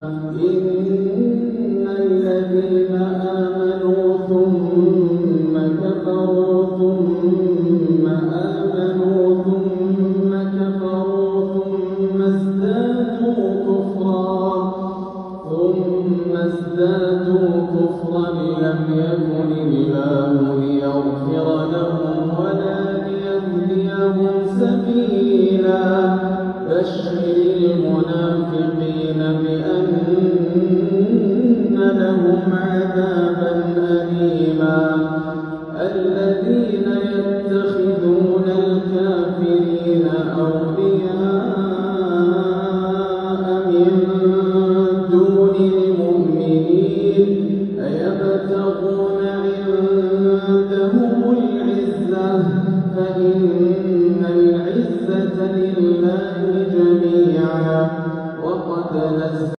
إن الذين آمنوا ثم كفروا ثم آمنوا ثم كفروا ثم ازدادوا كفرا لم يكن الله ليغفر لهم